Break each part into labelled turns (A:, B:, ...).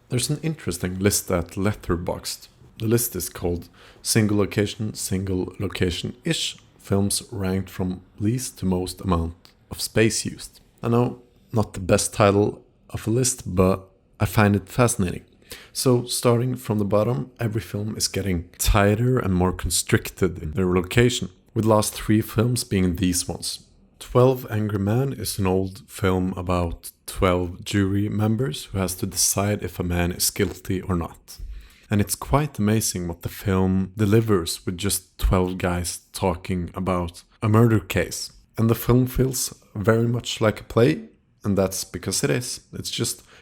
A: There's an interesting list at Letterboxd. The list is called Single Location-ish films ranked from least to most amount of space used. I know, not the best title of a list, but I find it fascinating. So starting from the bottom, every film is getting tighter and more constricted in their location, with the last 3 films being these ones. 12 Angry Men is an old film about 12 jury members who has to decide if a man is guilty or not. And it's quite amazing what the film delivers with just 12 guys talking about a murder case. And the film feels very much like a play, and that's because it is.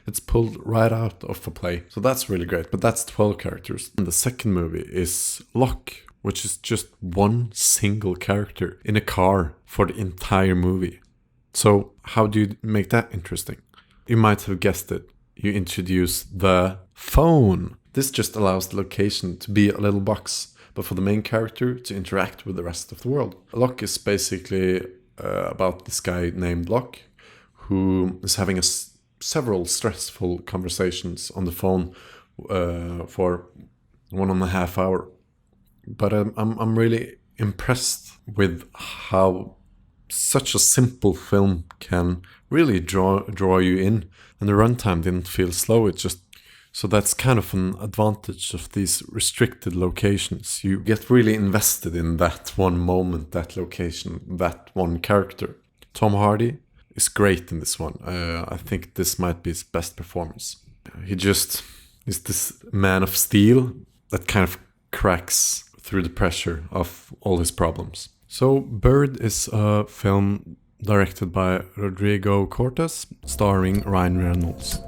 A: It's pulled right out of a play. So that's really great, but that's 12 characters. And the second movie is Locke, which is just one single character in a car for the entire movie. So how do you make that interesting? You might have guessed it. You introduce the phone. This just allows the location to be a little box, but for the main character to interact with the rest of the world. Locke is basically about this guy named Locke, who is having several stressful conversations on the phone for 1.5 hours. But I'm really impressed with how such a simple film can really draw you in, and the runtime didn't feel slow. So that's kind of an advantage of these restricted locations. You get really invested in that one moment, that location, that one character. Tom Hardy is great in this one. I think this might be his best performance. He just is this man of steel that kind of cracks through the pressure of all his problems. So Bird is a film directed by Rodrigo Cortés, starring Ryan Reynolds.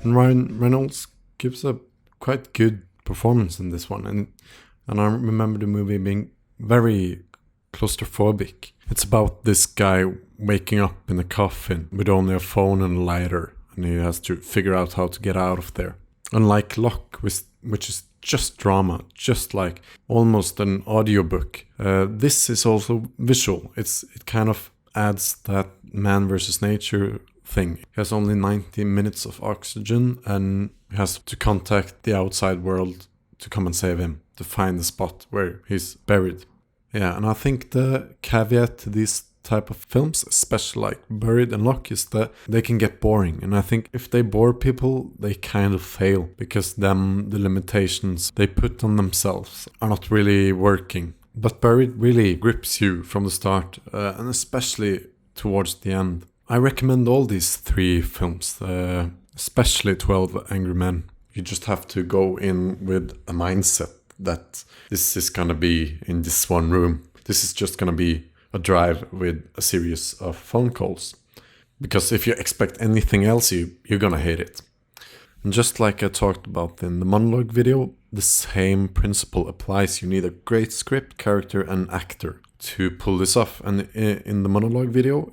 A: And Ryan Reynolds gives a quite good performance in this one. And I remember the movie being very claustrophobic. It's about this guy waking up in a coffin with only a phone and a lighter, and he has to figure out how to get out of there. Unlike Locke, which is just drama, just like almost an audiobook. This is also visual. It kind of adds that man versus nature thing. He has only 90 minutes of oxygen and has to contact the outside world to come and save him, to find the spot where he's buried. Yeah, and I think the caveat to these type of films, especially like Buried and Locke, is that they can get boring. And I think if they bore people, they kind of fail, because then the limitations they put on themselves are not really working. But Buried really grips you from the start, and especially towards the end. I recommend all these 3 films, especially 12 Angry Men. You just have to go in with a mindset that this is gonna be in this one room. This is just gonna be a drive with a series of phone calls. Because if you expect anything else, you're gonna hate it. And just like I talked about in the monologue video, the same principle applies. You need a great script, character, and actor to pull this off. And in the monologue video,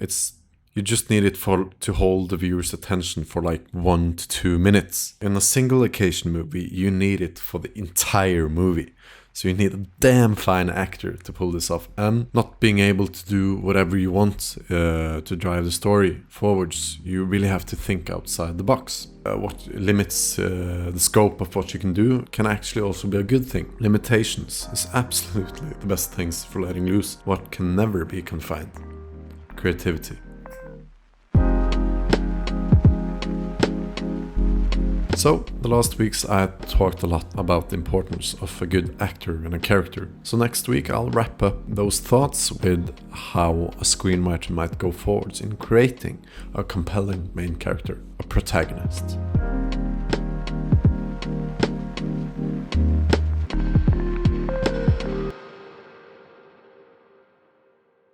A: you just need it to hold the viewer's attention for like 1 to 2 minutes. In a single location movie, you need it for the entire movie. So you need a damn fine actor to pull this off, and not being able to do whatever you want to drive the story forwards. You really have to think outside the box. What limits the scope of what you can do can actually also be a good thing. Limitations is absolutely the best things for letting loose what can never be confined. Creativity. So, the last weeks I talked a lot about the importance of a good actor and a character. So next week I'll wrap up those thoughts with how a screenwriter might go forwards in creating a compelling main character, a protagonist.